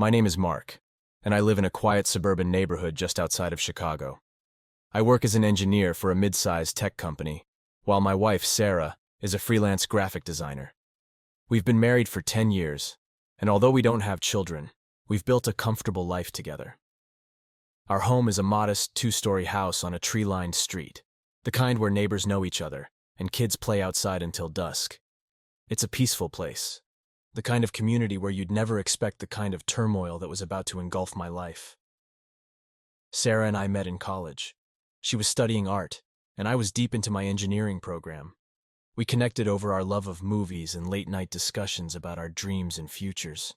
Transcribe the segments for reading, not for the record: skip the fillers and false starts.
My name is Mark, and I live in a quiet suburban neighborhood just outside of Chicago. I work as an engineer for a mid-sized tech company, while my wife, Sarah, is a freelance graphic designer. We've been married for 10 years, and although we don't have children, we've built a comfortable life together. Our home is a modest two-story house on a tree-lined street, the kind where neighbors know each other and kids play outside until dusk. It's a peaceful place, the kind of community where you'd never expect the kind of turmoil that was about to engulf my life. Sarah and I met in college. She was studying art, and I was deep into my engineering program. We connected over our love of movies and late-night discussions about our dreams and futures.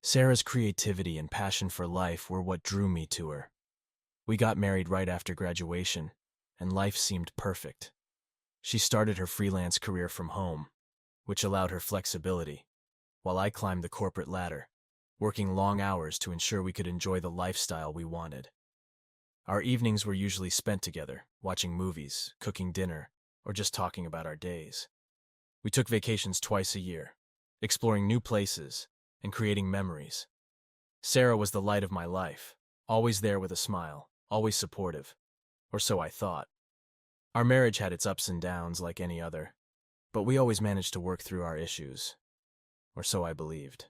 Sarah's creativity and passion for life were what drew me to her. We got married right after graduation, and life seemed perfect. She started her freelance career from home, which allowed her flexibility, while I climbed the corporate ladder, working long hours to ensure we could enjoy the lifestyle we wanted. Our evenings were usually spent together, watching movies, cooking dinner, or just talking about our days. We took vacations twice a year, exploring new places and creating memories. Sarah was the light of my life, always there with a smile, always supportive, or so I thought. Our marriage had its ups and downs like any other, but we always managed to work through our issues, or so I believed.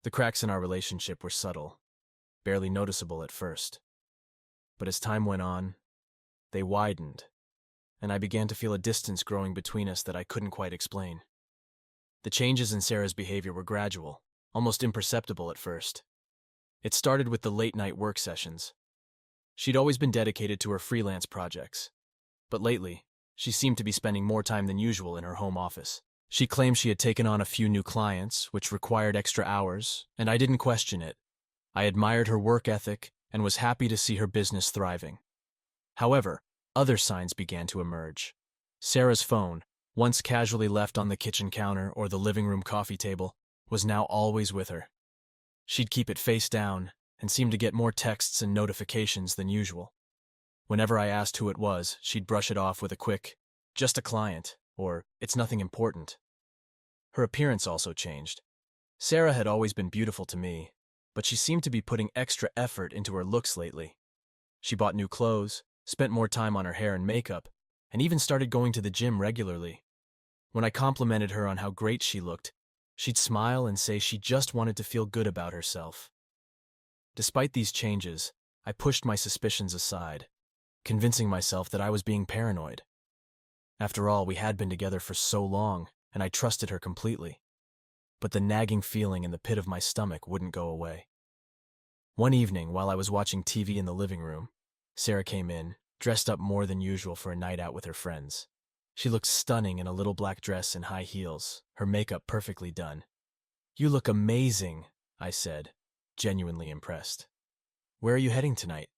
The cracks in our relationship were subtle, barely noticeable at first. But as time went on, they widened, and I began to feel a distance growing between us that I couldn't quite explain. The changes in Sarah's behavior were gradual, almost imperceptible at first. It started with the late-night work sessions. She'd always been dedicated to her freelance projects, but lately, she seemed to be spending more time than usual in her home office. She claimed she had taken on a few new clients, which required extra hours, and I didn't question it. I admired her work ethic and was happy to see her business thriving. However, other signs began to emerge. Sarah's phone, once casually left on the kitchen counter or the living room coffee table, was now always with her. She'd keep it face down and seemed to get more texts and notifications than usual. Whenever I asked who it was, she'd brush it off with a quick, "Just a client," or "It's nothing important." Her appearance also changed. Sarah had always been beautiful to me, but she seemed to be putting extra effort into her looks lately. She bought new clothes, spent more time on her hair and makeup, and even started going to the gym regularly. When I complimented her on how great she looked, she'd smile and say she just wanted to feel good about herself. Despite these changes, I pushed my suspicions aside, convincing myself that I was being paranoid. After all, we had been together for so long, and I trusted her completely. But the nagging feeling in the pit of my stomach wouldn't go away. One evening, while I was watching TV in the living room, Sarah came in, dressed up more than usual for a night out with her friends. She looked stunning in a little black dress and high heels, her makeup perfectly done. "You look amazing," I said, genuinely impressed. "Where are you heading tonight?"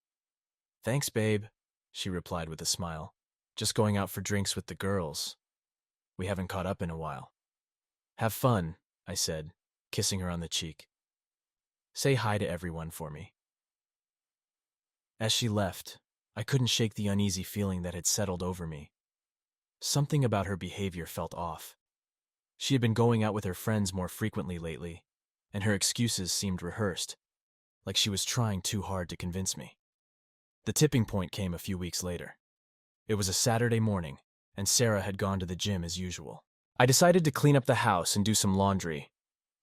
"Thanks, babe," she replied with a smile. "Just going out for drinks with the girls. We haven't caught up in a while." "Have fun," I said, kissing her on the cheek. "Say hi to everyone for me." As she left, I couldn't shake the uneasy feeling that had settled over me. Something about her behavior felt off. She had been going out with her friends more frequently lately, and her excuses seemed rehearsed, like she was trying too hard to convince me. The tipping point came a few weeks later. It was a Saturday morning, and Sarah had gone to the gym as usual. I decided to clean up the house and do some laundry.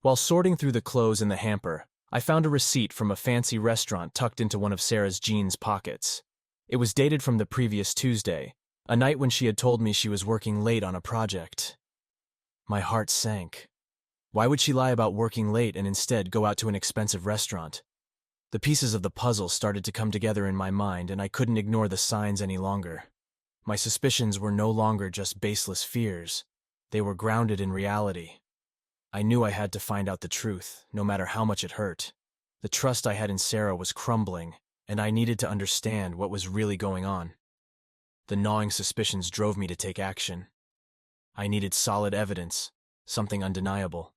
While sorting through the clothes in the hamper, I found a receipt from a fancy restaurant tucked into one of Sarah's jeans pockets. It was dated from the previous Tuesday, a night when she had told me she was working late on a project. My heart sank. Why would she lie about working late and instead go out to an expensive restaurant? The pieces of the puzzle started to come together in my mind, and I couldn't ignore the signs any longer. My suspicions were no longer just baseless fears. They were grounded in reality. I knew I had to find out the truth, no matter how much it hurt. The trust I had in Sarah was crumbling, and I needed to understand what was really going on. The gnawing suspicions drove me to take action. I needed solid evidence, something undeniable.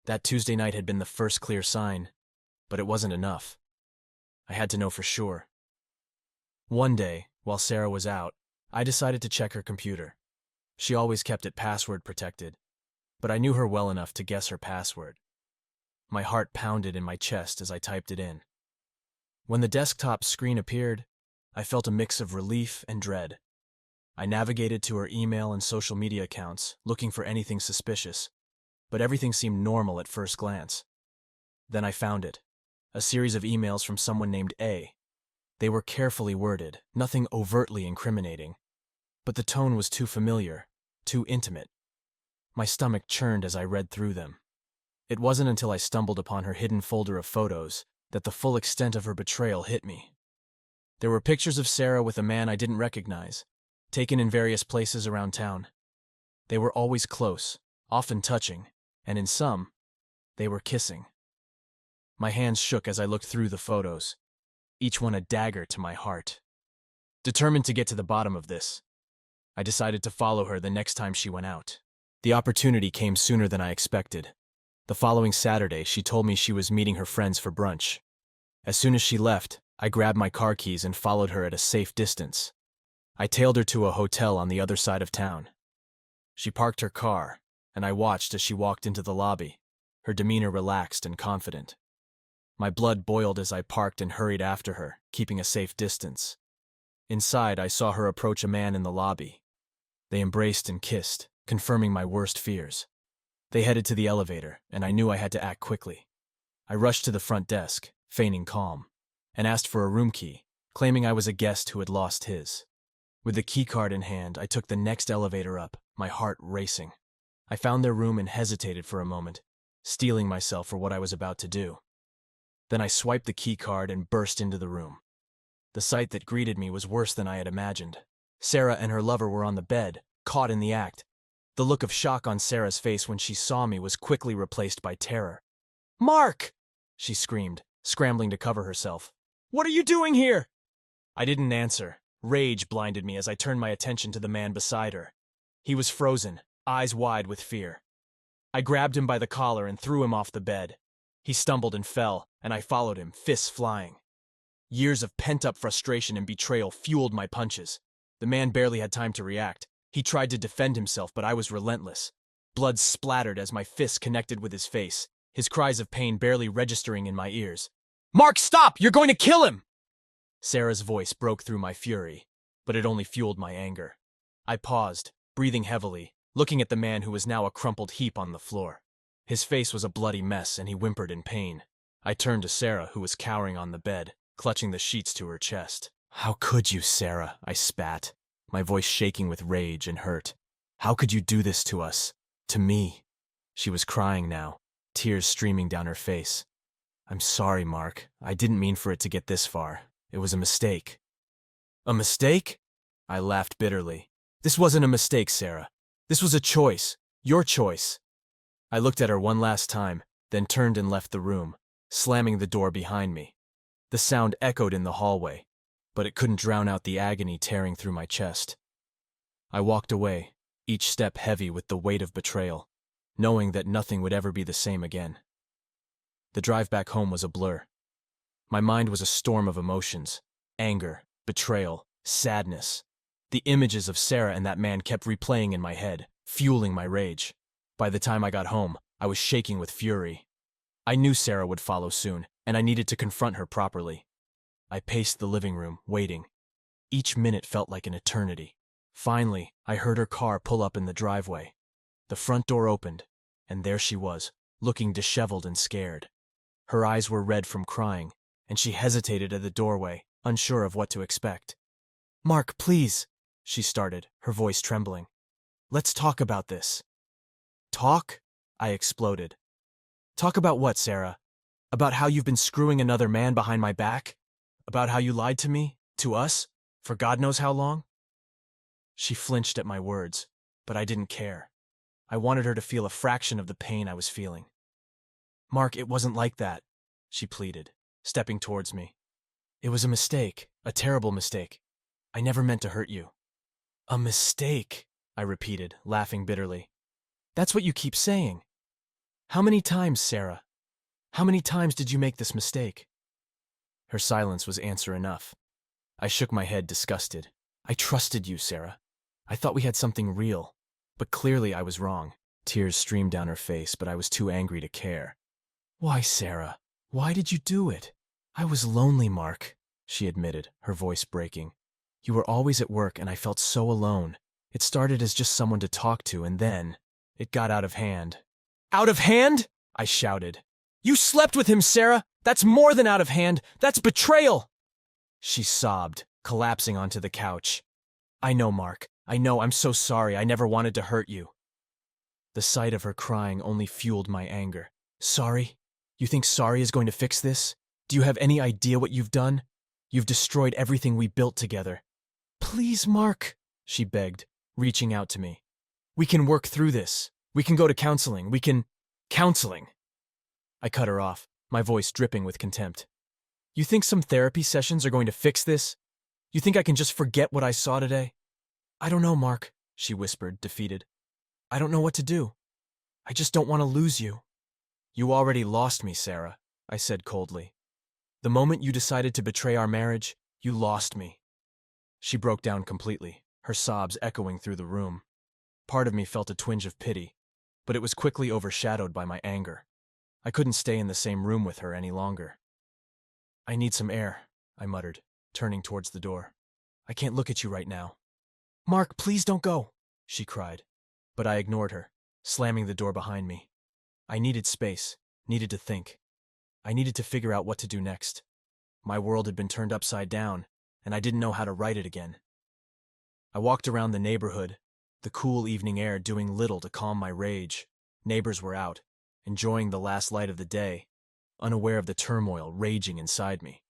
That Tuesday night had been the first clear sign, but it wasn't enough. I had to know for sure. One day, while Sarah was out, I decided to check her computer. She always kept it password protected, but I knew her well enough to guess her password. My heart pounded in my chest as I typed it in. When the desktop screen appeared, I felt a mix of relief and dread. I navigated to her email and social media accounts, looking for anything suspicious, but everything seemed normal at first glance. Then I found it, a series of emails from someone named A. They were carefully worded, nothing overtly incriminating, but the tone was too familiar, too intimate. My stomach churned as I read through them. It wasn't until I stumbled upon her hidden folder of photos that the full extent of her betrayal hit me. There were pictures of Sarah with a man I didn't recognize, taken in various places around town. They were always close, often touching, and in some, they were kissing. My hands shook as I looked through the photos, each one a dagger to my heart. Determined to get to the bottom of this, I decided to follow her the next time she went out. The opportunity came sooner than I expected. The following Saturday, she told me she was meeting her friends for brunch. As soon as she left, I grabbed my car keys and followed her at a safe distance. I tailed her to a hotel on the other side of town. She parked her car, and I watched as she walked into the lobby, her demeanor relaxed and confident. My blood boiled as I parked and hurried after her, keeping a safe distance. Inside, I saw her approach a man in the lobby. They embraced and kissed, confirming my worst fears. They headed to the elevator, and I knew I had to act quickly. I rushed to the front desk, feigning calm, and asked for a room key, claiming I was a guest who had lost his. With the key card in hand, I took the next elevator up, my heart racing. I found their room and hesitated for a moment, steeling myself for what I was about to do. Then I swiped the key card and burst into the room. The sight that greeted me was worse than I had imagined. Sarah and her lover were on the bed, caught in the act. The look of shock on Sarah's face when she saw me was quickly replaced by terror. "Mark!" she screamed, scrambling to cover herself. "What are you doing here?" I didn't answer. Rage blinded me as I turned my attention to the man beside her. He was frozen, eyes wide with fear. I grabbed him by the collar and threw him off the bed. He stumbled and fell, and I followed him, fists flying. Years of pent-up frustration and betrayal fueled my punches. The man barely had time to react. He tried to defend himself, but I was relentless. Blood splattered as my fists connected with his face, his cries of pain barely registering in my ears. "Mark, stop! You're going to kill him!" Sarah's voice broke through my fury, but it only fueled my anger. I paused, breathing heavily, looking at the man who was now a crumpled heap on the floor. His face was a bloody mess, and he whimpered in pain. I turned to Sarah, who was cowering on the bed, clutching the sheets to her chest. "How could you, Sarah?" I spat, my voice shaking with rage and hurt. "How could you do this to us? To me?" She was crying now, tears streaming down her face. "I'm sorry, Mark. I didn't mean for it to get this far. It was a mistake." "A mistake?" I laughed bitterly. "This wasn't a mistake, Sarah. This was a choice. Your choice." I looked at her one last time, then turned and left the room, slamming the door behind me. The sound echoed in the hallway, but it couldn't drown out the agony tearing through my chest. I walked away, each step heavy with the weight of betrayal, knowing that nothing would ever be the same again. The drive back home was a blur. My mind was a storm of emotions: anger, betrayal, sadness. The images of Sarah and that man kept replaying in my head, fueling my rage. By the time I got home, I was shaking with fury. I knew Sarah would follow soon, and I needed to confront her properly. I paced the living room, waiting. Each minute felt like an eternity. Finally, I heard her car pull up in the driveway. The front door opened, and there she was, looking disheveled and scared. Her eyes were red from crying, and she hesitated at the doorway, unsure of what to expect. "Mark, please," she started, her voice trembling. "Let's talk about this." "Talk?" I exploded. "Talk about what, Sarah? About how you've been screwing another man behind my back? About how you lied to me, to us, for God knows how long?" She flinched at my words, but I didn't care. I wanted her to feel a fraction of the pain I was feeling. "Mark, it wasn't like that," she pleaded, stepping towards me. "It was a mistake, a terrible mistake. I never meant to hurt you." "A mistake," I repeated, laughing bitterly. "That's what you keep saying. How many times, Sarah? How many times did you make this mistake?" Her silence was answer enough. I shook my head, disgusted. "I trusted you, Sarah. I thought we had something real. But clearly I was wrong." Tears streamed down her face, but I was too angry to care. Why, Sarah? Why did you do it? I was lonely, Mark, she admitted, her voice breaking. You were always at work and I felt so alone. It started as just someone to talk to and then it got out of hand. Out of hand? I shouted. You slept with him, Sarah! That's more than out of hand! That's betrayal! She sobbed, collapsing onto the couch. I know, Mark. I know. I'm so sorry. I never wanted to hurt you. The sight of her crying only fueled my anger. Sorry? You think sorry is going to fix this? Do you have any idea what you've done? You've destroyed everything we built together. Please, Mark, she begged, reaching out to me. We can work through this. We can go to counseling. Counseling! I cut her off, my voice dripping with contempt. You think some therapy sessions are going to fix this? You think I can just forget what I saw today? I don't know, Mark, she whispered, defeated. I don't know what to do. I just don't want to lose you. You already lost me, Sarah, I said coldly. The moment you decided to betray our marriage, you lost me. She broke down completely, her sobs echoing through the room. Part of me felt a twinge of pity, but it was quickly overshadowed by my anger. I couldn't stay in the same room with her any longer. I need some air, I muttered, turning towards the door. I can't look at you right now. Mark, please don't go, she cried. But I ignored her, slamming the door behind me. I needed space, needed to think. I needed to figure out what to do next. My world had been turned upside down, and I didn't know how to right it again. I walked around the neighborhood, the cool evening air doing little to calm my rage. Neighbors were out, enjoying the last light of the day, unaware of the turmoil raging inside me.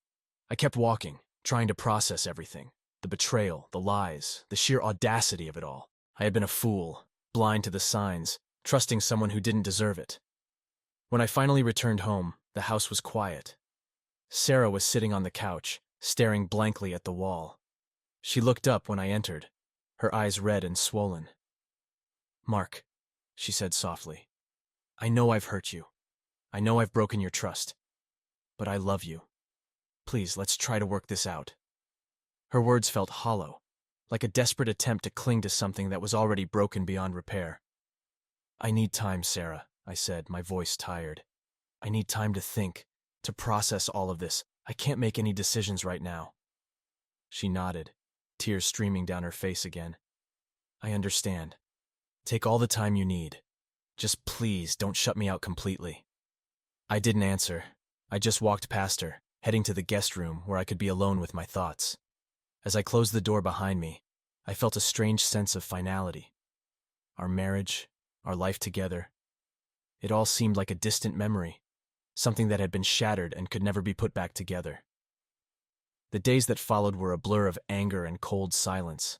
I kept walking, trying to process everything. The betrayal, the lies, the sheer audacity of it all. I had been a fool, blind to the signs, trusting someone who didn't deserve it. When I finally returned home, the house was quiet. Sarah was sitting on the couch, staring blankly at the wall. She looked up when I entered, her eyes red and swollen. Mark, she said softly, I know I've hurt you. I know I've broken your trust. But I love you. Please, let's try to work this out. Her words felt hollow, like a desperate attempt to cling to something that was already broken beyond repair. I need time, Sarah, I said, my voice tired. I need time to think, to process all of this. I can't make any decisions right now. She nodded, tears streaming down her face again. I understand. Take all the time you need. Just please don't shut me out completely. I didn't answer. I just walked past her, heading to the guest room where I could be alone with my thoughts. As I closed the door behind me, I felt a strange sense of finality. Our marriage, our life together, it all seemed like a distant memory, something that had been shattered and could never be put back together. The days that followed were a blur of anger and cold silence.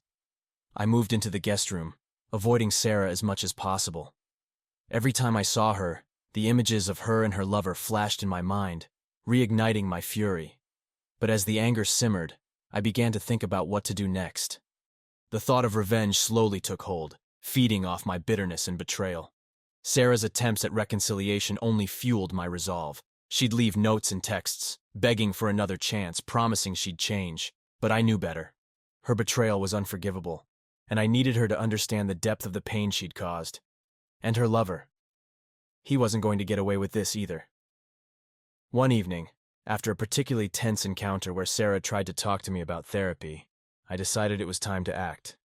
I moved into the guest room, avoiding Sarah as much as possible. Every time I saw her, the images of her and her lover flashed in my mind, reigniting my fury. But as the anger simmered, I began to think about what to do next. The thought of revenge slowly took hold, feeding off my bitterness and betrayal. Sarah's attempts at reconciliation only fueled my resolve. She'd leave notes and texts, begging for another chance, promising she'd change. But I knew better. Her betrayal was unforgivable, and I needed her to understand the depth of the pain she'd caused. And her lover. He wasn't going to get away with this either. One evening, after a particularly tense encounter where Sarah tried to talk to me about therapy, I decided it was time to act.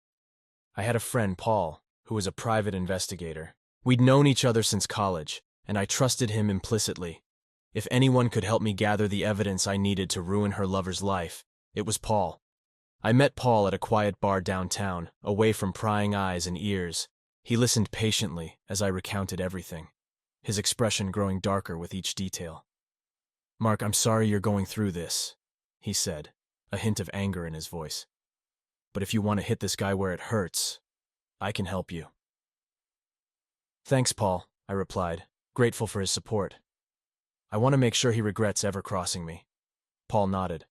I had a friend, Paul, who was a private investigator. We'd known each other since college, and I trusted him implicitly. If anyone could help me gather the evidence I needed to ruin her lover's life, it was Paul. I met Paul at a quiet bar downtown, away from prying eyes and ears. He listened patiently as I recounted everything, his expression growing darker with each detail. Mark, I'm sorry you're going through this, he said, a hint of anger in his voice. But if you want to hit this guy where it hurts, I can help you. Thanks, Paul, I replied, grateful for his support. I want to make sure he regrets ever crossing me. Paul nodded.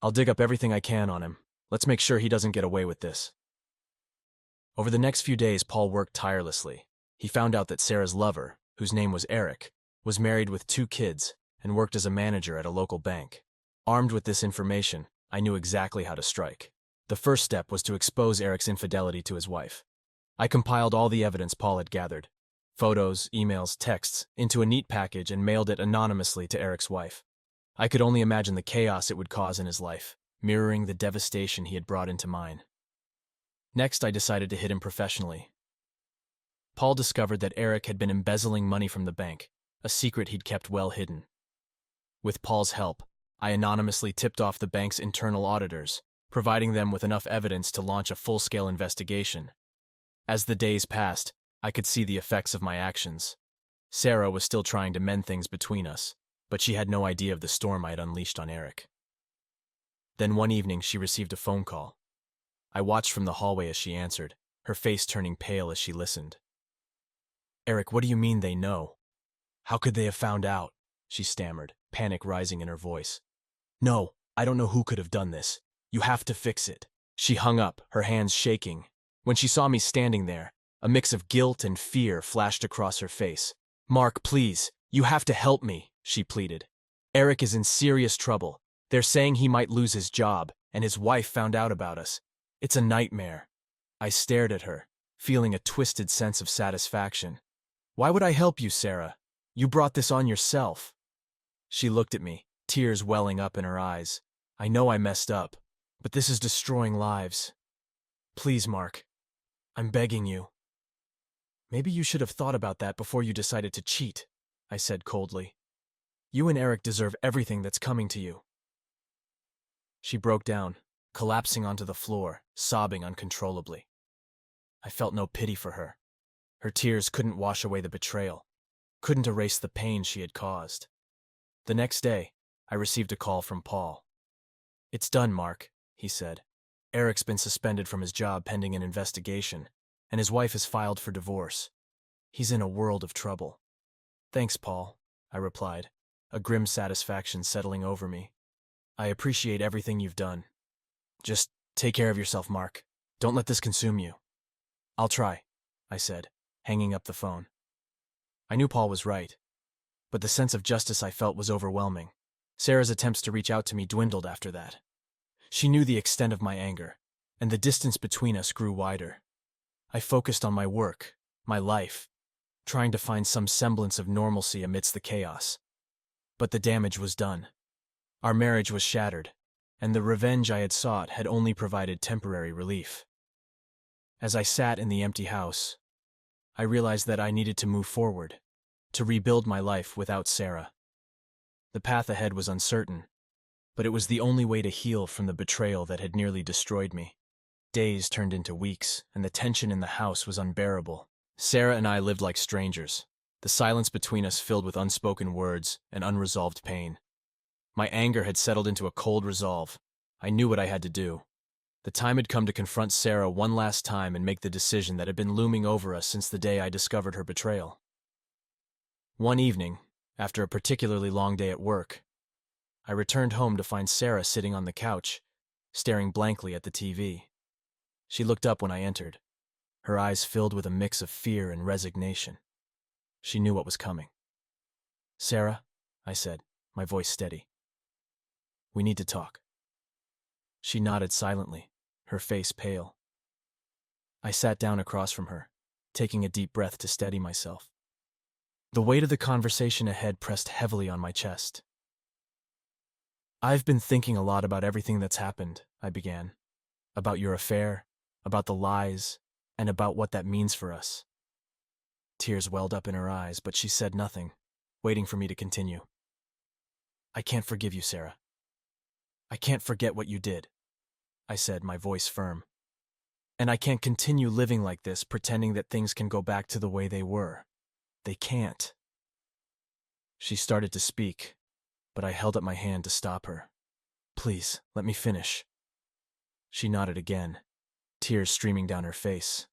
I'll dig up everything I can on him. Let's make sure he doesn't get away with this. Over the next few days, Paul worked tirelessly. He found out that Sarah's lover, whose name was Eric, was married with 2 kids and worked as a manager at a local bank. Armed with this information, I knew exactly how to strike. The first step was to expose Eric's infidelity to his wife. I compiled all the evidence Paul had gathered. photos, emails, texts, into a neat package and mailed it anonymously to Eric's wife. I could only imagine the chaos it would cause in his life, mirroring the devastation he had brought into mine. Next, I decided to hit him professionally. Paul discovered that Eric had been embezzling money from the bank, a secret he'd kept well hidden. With Paul's help, I anonymously tipped off the bank's internal auditors, providing them with enough evidence to launch a full-scale investigation. As the days passed, I could see the effects of my actions. Sarah was still trying to mend things between us, but she had no idea of the storm I had unleashed on Eric. Then one evening, she received a phone call. I watched from the hallway as she answered, her face turning pale as she listened. "Eric, what do you mean they know? How could they have found out?" she stammered, panic rising in her voice. "No, I don't know who could have done this. You have to fix it." She hung up, her hands shaking. When she saw me standing there, a mix of guilt and fear flashed across her face. "Mark, please, you have to help me," she pleaded. "Eric is in serious trouble. They're saying he might lose his job, and his wife found out about us. It's a nightmare." I stared at her, feeling a twisted sense of satisfaction. "Why would I help you, Sarah? You brought this on yourself." She looked at me, tears welling up in her eyes. "I know I messed up, but this is destroying lives. Please, Mark, I'm begging you." "Maybe you should have thought about that before you decided to cheat," I said coldly. "You and Eric deserve everything that's coming to you." She broke down, collapsing onto the floor, sobbing uncontrollably. I felt no pity for her. Her tears couldn't wash away the betrayal, couldn't erase the pain she had caused. The next day, I received a call from Paul. "It's done, Mark," he said. "Eric's been suspended from his job pending an investigation, and his wife has filed for divorce. He's in a world of trouble." "Thanks, Paul," I replied, a grim satisfaction settling over me. "I appreciate everything you've done. Just take care of yourself, Mark. Don't let this consume you." "I'll try," I said, hanging up the phone. I knew Paul was right, but the sense of justice I felt was overwhelming. Sarah's attempts to reach out to me dwindled after that. She knew the extent of my anger, and the distance between us grew wider. I focused on my work, my life, trying to find some semblance of normalcy amidst the chaos. But the damage was done. Our marriage was shattered, and the revenge I had sought had only provided temporary relief. As I sat in the empty house, I realized that I needed to move forward, to rebuild my life without Sarah. The path ahead was uncertain, but it was the only way to heal from the betrayal that had nearly destroyed me. Days turned into weeks, and the tension in the house was unbearable. Sarah and I lived like strangers, the silence between us filled with unspoken words and unresolved pain. My anger had settled into a cold resolve. I knew what I had to do. The time had come to confront Sarah one last time and make the decision that had been looming over us since the day I discovered her betrayal. One evening, after a particularly long day at work, I returned home to find Sarah sitting on the couch, staring blankly at the TV. She looked up when I entered, her eyes filled with a mix of fear and resignation. She knew what was coming. "Sarah," I said, my voice steady, "we need to talk." She nodded silently, her face pale. I sat down across from her, taking a deep breath to steady myself. The weight of the conversation ahead pressed heavily on my chest. "I've been thinking a lot about everything that's happened," I began. "About your affair, about the lies, and about what that means for us." Tears welled up in her eyes, but she said nothing, waiting for me to continue. "I can't forgive you, Sarah. I can't forget what you did," I said, my voice firm. "And I can't continue living like this, pretending that things can go back to the way they were. They can't." She started to speak, but I held up my hand to stop her. "Please, let me finish." She nodded again, tears streaming down her face.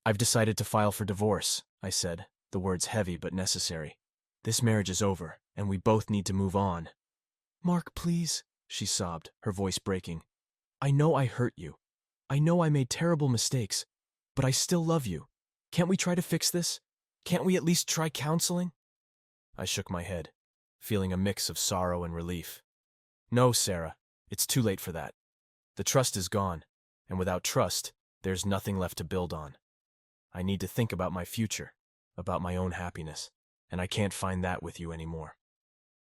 "I've decided to file for divorce," I said, the words heavy but necessary. "This marriage is over, and we both need to move on." "Mark, please," she sobbed, her voice breaking. "I know I hurt you. I know I made terrible mistakes, but I still love you. Can't we try to fix this? Can't we at least try counseling?" I shook my head, feeling a mix of sorrow and relief. "No, Sarah, it's too late for that. The trust is gone, and without trust, there's nothing left to build on. I need to think about my future, about my own happiness, and I can't find that with you anymore."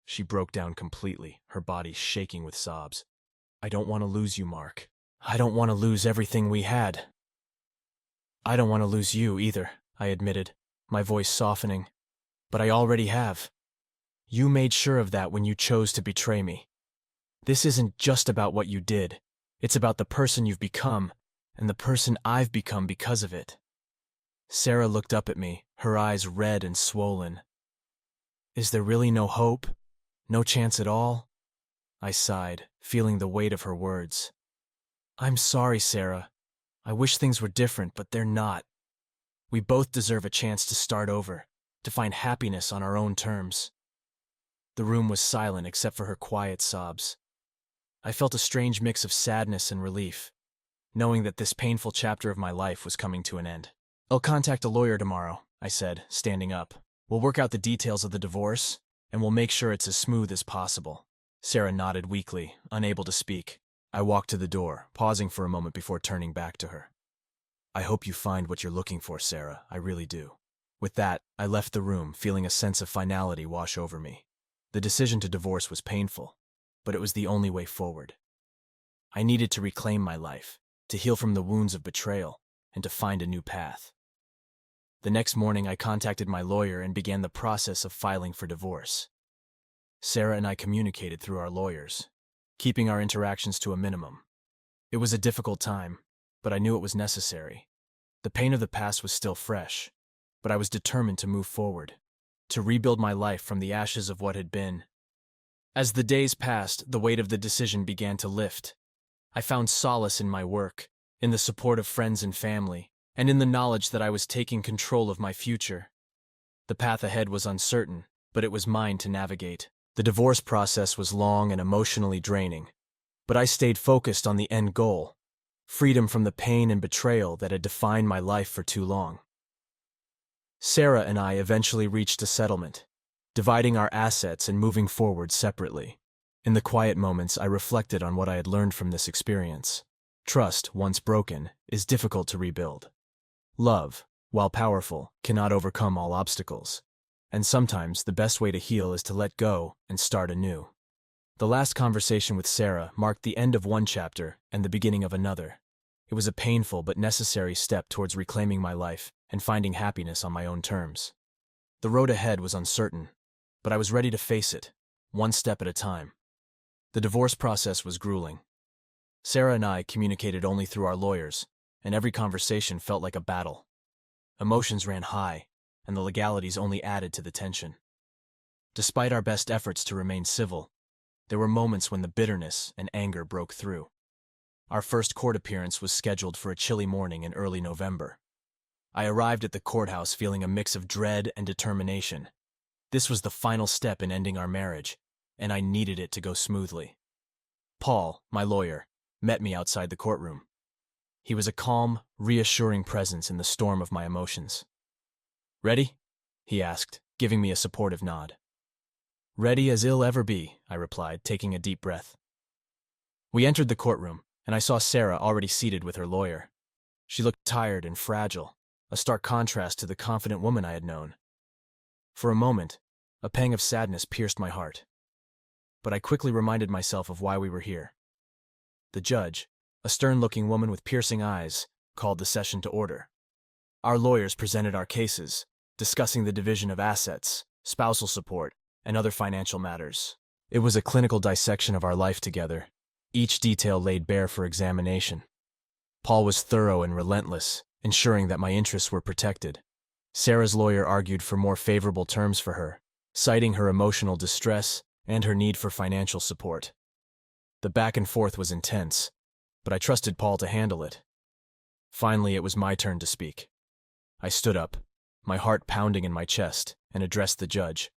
She broke down completely, her body shaking with sobs. "I don't want to lose you, Mark. I don't want to lose everything we had." "I don't want to lose you either," I admitted, my voice softening. "But I already have. You made sure of that when you chose to betray me. This isn't just about what you did. It's about the person you've become, and the person I've become because of it." Sarah looked up at me, her eyes red and swollen. "Is there really no hope? No chance at all?" I sighed, feeling the weight of her words. "I'm sorry, Sarah. I wish things were different, but they're not. We both deserve a chance to start over, to find happiness on our own terms." The room was silent except for her quiet sobs. I felt a strange mix of sadness and relief, knowing that this painful chapter of my life was coming to an end. "I'll contact a lawyer tomorrow," I said, standing up. "We'll work out the details of the divorce, and we'll make sure it's as smooth as possible." Sarah nodded weakly, unable to speak. I walked to the door, pausing for a moment before turning back to her. "I hope you find what you're looking for, Sarah. I really do." With that, I left the room, feeling a sense of finality wash over me. The decision to divorce was painful, but it was the only way forward. I needed to reclaim my life, to heal from the wounds of betrayal, and to find a new path. The next morning, I contacted my lawyer and began the process of filing for divorce. Sarah and I communicated through our lawyers, keeping our interactions to a minimum. It was a difficult time, but I knew it was necessary. The pain of the past was still fresh, but I was determined to move forward, to rebuild my life from the ashes of what had been. As the days passed, the weight of the decision began to lift. I found solace in my work, in the support of friends and family, and in the knowledge that I was taking control of my future. The path ahead was uncertain, but it was mine to navigate. The divorce process was long and emotionally draining, but I stayed focused on the end goal: freedom from the pain and betrayal that had defined my life for too long. Sarah and I eventually reached a settlement, dividing our assets and moving forward separately. In the quiet moments, I reflected on what I had learned from this experience. Trust, once broken, is difficult to rebuild. Love, while powerful, cannot overcome all obstacles. And sometimes the best way to heal is to let go and start anew. The last conversation with Sarah marked the end of one chapter and the beginning of another. It was a painful but necessary step towards reclaiming my life and finding happiness on my own terms. The road ahead was uncertain, but I was ready to face it, one step at a time. The divorce process was grueling. Sarah and I communicated only through our lawyers, and every conversation felt like a battle. Emotions ran high, and the legalities only added to the tension. Despite our best efforts to remain civil, there were moments when the bitterness and anger broke through. Our first court appearance was scheduled for a chilly morning in early November. I arrived at the courthouse feeling a mix of dread and determination. This was the final step in ending our marriage, and I needed it to go smoothly. Paul, my lawyer, met me outside the courtroom. He was a calm, reassuring presence in the storm of my emotions. "Ready?" he asked, giving me a supportive nod. "Ready as I'll ever be," I replied, taking a deep breath. We entered the courtroom, and I saw Sarah already seated with her lawyer. She looked tired and fragile, a stark contrast to the confident woman I had known. For a moment, a pang of sadness pierced my heart. But I quickly reminded myself of why we were here. The judge, a stern-looking woman with piercing eyes, called the session to order. Our lawyers presented our cases, discussing the division of assets, spousal support, and other financial matters. It was a clinical dissection of our life together, each detail laid bare for examination. Paul was thorough and relentless, ensuring that my interests were protected. Sarah's lawyer argued for more favorable terms for her, citing her emotional distress and her need for financial support. The back and forth was intense, but I trusted Paul to handle it. Finally, it was my turn to speak. I stood up, my heart pounding in my chest, and addressed the judge.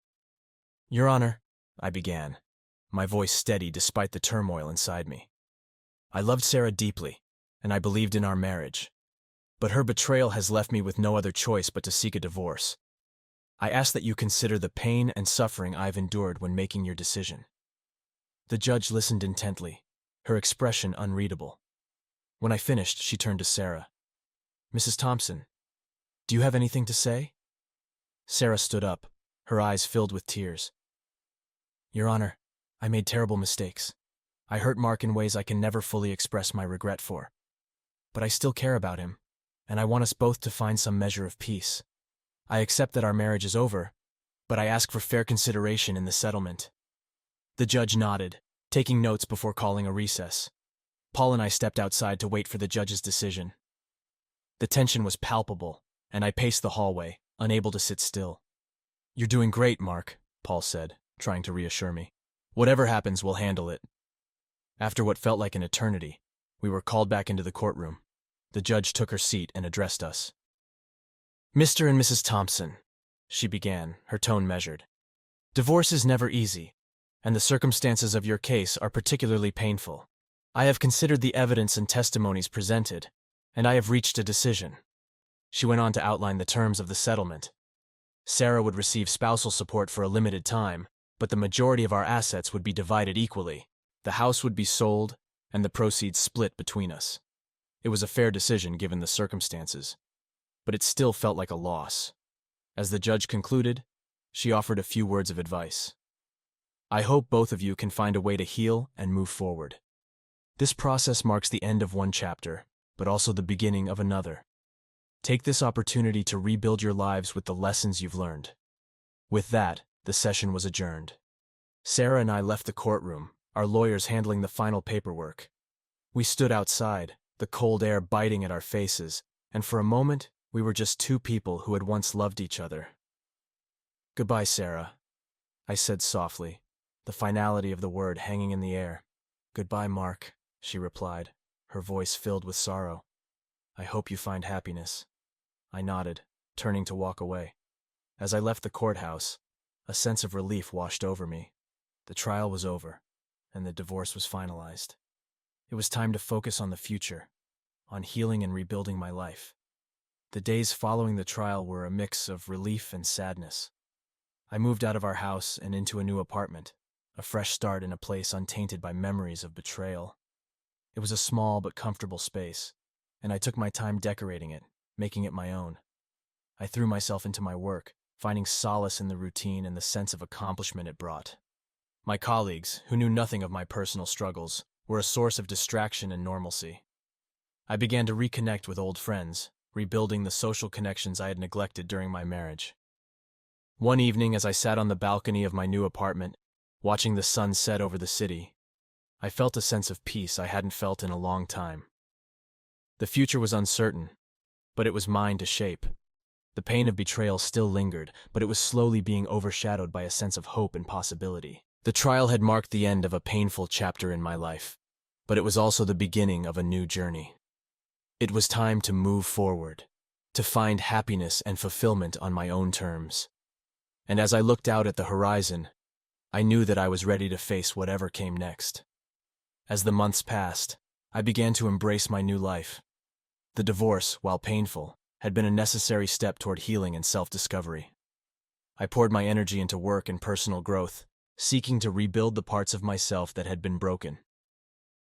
"Your Honor," I began, my voice steady despite the turmoil inside me. "I loved Sarah deeply, and I believed in our marriage. But her betrayal has left me with no other choice but to seek a divorce. I ask that you consider the pain and suffering I've endured when making your decision." The judge listened intently, her expression unreadable. When I finished, she turned to Sarah. "Mrs. Thompson, do you have anything to say?" Sarah stood up, her eyes filled with tears. Your Honor, I made terrible mistakes. I hurt Mark in ways I can never fully express my regret for. But I still care about him, and I want us both to find some measure of peace. I accept that our marriage is over, but I ask for fair consideration in the settlement. The judge nodded, taking notes before calling a recess. Paul and I stepped outside to wait for the judge's decision. The tension was palpable, and I paced the hallway, unable to sit still. You're doing great, Mark, Paul said, trying to reassure me. Whatever happens, we'll handle it. After what felt like an eternity, we were called back into the courtroom. The judge took her seat and addressed us. Mr. and Mrs. Thompson, she began, her tone measured. Divorce is never easy, and the circumstances of your case are particularly painful. I have considered the evidence and testimonies presented, and I have reached a decision. She went on to outline the terms of the settlement. Sarah would receive spousal support for a limited time, but the majority of our assets would be divided equally. The house would be sold, and the proceeds split between us. It was a fair decision given the circumstances, but it still felt like a loss. As the judge concluded, she offered a few words of advice. I hope both of you can find a way to heal and move forward. This process marks the end of one chapter, but also the beginning of another. Take this opportunity to rebuild your lives with the lessons you've learned. With that, the session was adjourned. Sarah and I left the courtroom, our lawyers handling the final paperwork. We stood outside, the cold air biting at our faces, and for a moment, we were just two people who had once loved each other. Goodbye, Sarah, I said softly, the finality of the word hanging in the air. Goodbye, Mark, she replied, her voice filled with sorrow. I hope you find happiness. I nodded, turning to walk away. As I left the courthouse, a sense of relief washed over me. The trial was over, and the divorce was finalized. It was time to focus on the future, on healing and rebuilding my life. The days following the trial were a mix of relief and sadness. I moved out of our house and into a new apartment, a fresh start in a place untainted by memories of betrayal. It was a small but comfortable space, and I took my time decorating it, making it my own. I threw myself into my work, finding solace in the routine and the sense of accomplishment it brought. My colleagues, who knew nothing of my personal struggles, were a source of distraction and normalcy. I began to reconnect with old friends, rebuilding the social connections I had neglected during my marriage. One evening, as I sat on the balcony of my new apartment, watching the sun set over the city, I felt a sense of peace I hadn't felt in a long time. The future was uncertain, but it was mine to shape. The pain of betrayal still lingered, but it was slowly being overshadowed by a sense of hope and possibility. The trial had marked the end of a painful chapter in my life, but it was also the beginning of a new journey. It was time to move forward, to find happiness and fulfillment on my own terms. And as I looked out at the horizon, I knew that I was ready to face whatever came next. As the months passed, I began to embrace my new life. The divorce, while painful, had been a necessary step toward healing and self-discovery. I poured my energy into work and personal growth, seeking to rebuild the parts of myself that had been broken.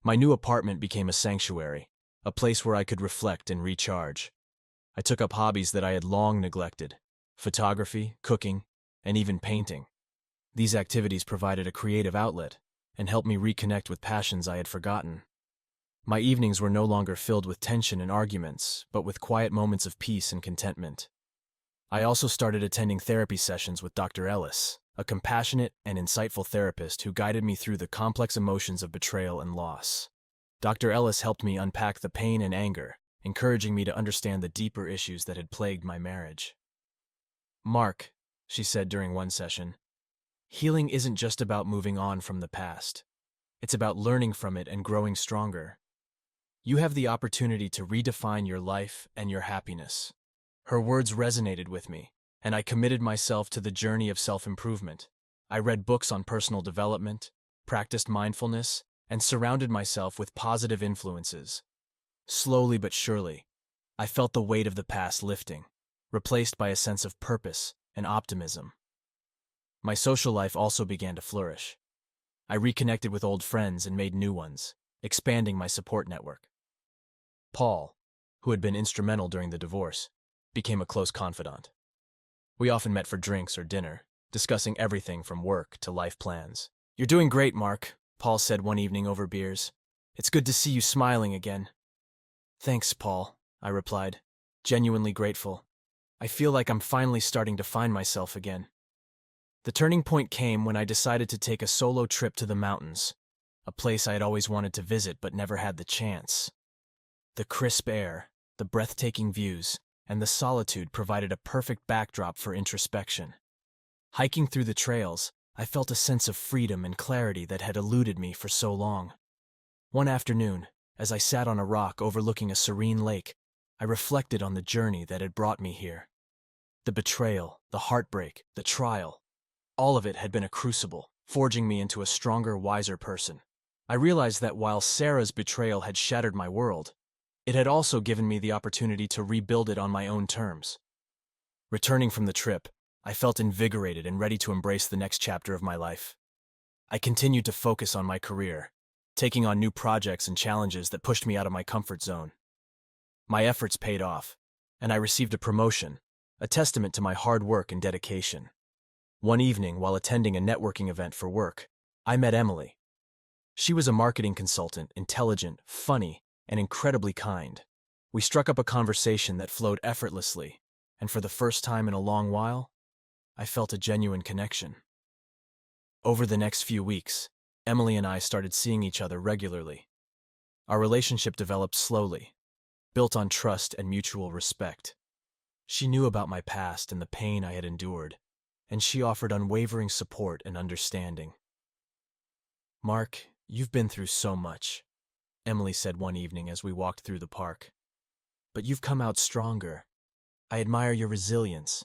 My new apartment became a sanctuary, a place where I could reflect and recharge. I took up hobbies that I had long neglected: photography, cooking, and even painting. These activities provided a creative outlet and helped me reconnect with passions I had forgotten. My evenings were no longer filled with tension and arguments, but with quiet moments of peace and contentment. I also started attending therapy sessions with Dr. Ellis, a compassionate and insightful therapist who guided me through the complex emotions of betrayal and loss. Dr. Ellis helped me unpack the pain and anger, encouraging me to understand the deeper issues that had plagued my marriage. Mark, she said during one session, healing isn't just about moving on from the past. It's about learning from it and growing stronger. You have the opportunity to redefine your life and your happiness. Her words resonated with me, and I committed myself to the journey of self-improvement. I read books on personal development, practiced mindfulness, and surrounded myself with positive influences. Slowly but surely, I felt the weight of the past lifting, replaced by a sense of purpose and optimism. My social life also began to flourish. I reconnected with old friends and made new ones, expanding my support network. Paul, who had been instrumental during the divorce, became a close confidant. We often met for drinks or dinner, discussing everything from work to life plans. "You're doing great, Mark," Paul said one evening over beers. "It's good to see you smiling again." "Thanks, Paul," I replied, genuinely grateful. "I feel like I'm finally starting to find myself again." The turning point came when I decided to take a solo trip to the mountains, a place I had always wanted to visit but never had the chance. The crisp air, the breathtaking views, and the solitude provided a perfect backdrop for introspection. Hiking through the trails, I felt a sense of freedom and clarity that had eluded me for so long. One afternoon, as I sat on a rock overlooking a serene lake, I reflected on the journey that had brought me here. The betrayal, the heartbreak, the trial, all of it had been a crucible, forging me into a stronger, wiser person. I realized that while Sarah's betrayal had shattered my world, it had also given me the opportunity to rebuild it on my own terms. Returning from the trip, I felt invigorated and ready to embrace the next chapter of my life. I continued to focus on my career, taking on new projects and challenges that pushed me out of my comfort zone. My efforts paid off, and I received a promotion, a testament to my hard work and dedication. One evening, while attending a networking event for work, I met Emily. She was a marketing consultant, intelligent, funny, and incredibly kind. We struck up a conversation that flowed effortlessly, and for the first time in a long while, I felt a genuine connection. Over the next few weeks, Emily and I started seeing each other regularly. Our relationship developed slowly, built on trust and mutual respect. She knew about my past and the pain I had endured, and she offered unwavering support and understanding. "Mark, you've been through so much," Emily said one evening as we walked through the park. "But you've come out stronger. I admire your resilience."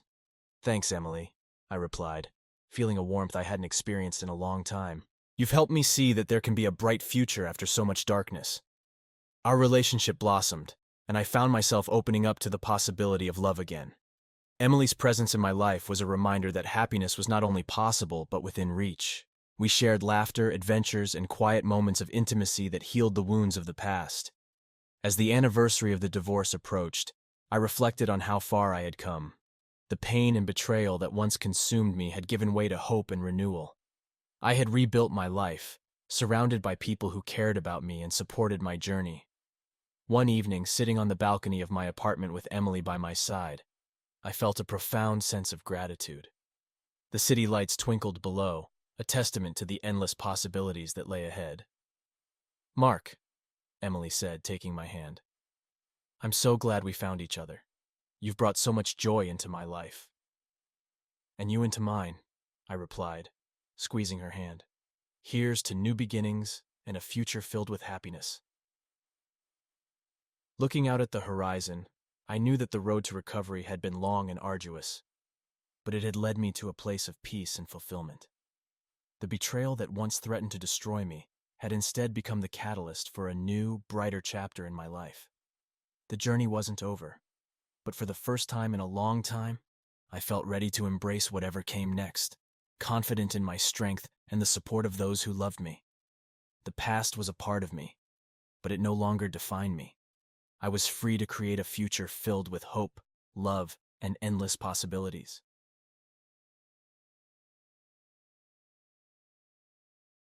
"Thanks, Emily," I replied, feeling a warmth I hadn't experienced in a long time. "You've helped me see that there can be a bright future after so much darkness." Our relationship blossomed, and I found myself opening up to the possibility of love again. Emily's presence in my life was a reminder that happiness was not only possible but within reach. We shared laughter, adventures, and quiet moments of intimacy that healed the wounds of the past. As the anniversary of the divorce approached, I reflected on how far I had come. The pain and betrayal that once consumed me had given way to hope and renewal. I had rebuilt my life, surrounded by people who cared about me and supported my journey. One evening, sitting on the balcony of my apartment with Emily by my side, I felt a profound sense of gratitude. The city lights twinkled below, a testament to the endless possibilities that lay ahead. "Mark," Emily said, taking my hand, "I'm so glad we found each other. You've brought so much joy into my life." "And you into mine," I replied, squeezing her hand. "Here's to new beginnings and a future filled with happiness." Looking out at the horizon, I knew that the road to recovery had been long and arduous, but it had led me to a place of peace and fulfillment. The betrayal that once threatened to destroy me had instead become the catalyst for a new, brighter chapter in my life. The journey wasn't over, but for the first time in a long time, I felt ready to embrace whatever came next, confident in my strength and the support of those who loved me. The past was a part of me, but it no longer defined me. I was free to create a future filled with hope, love, and endless possibilities.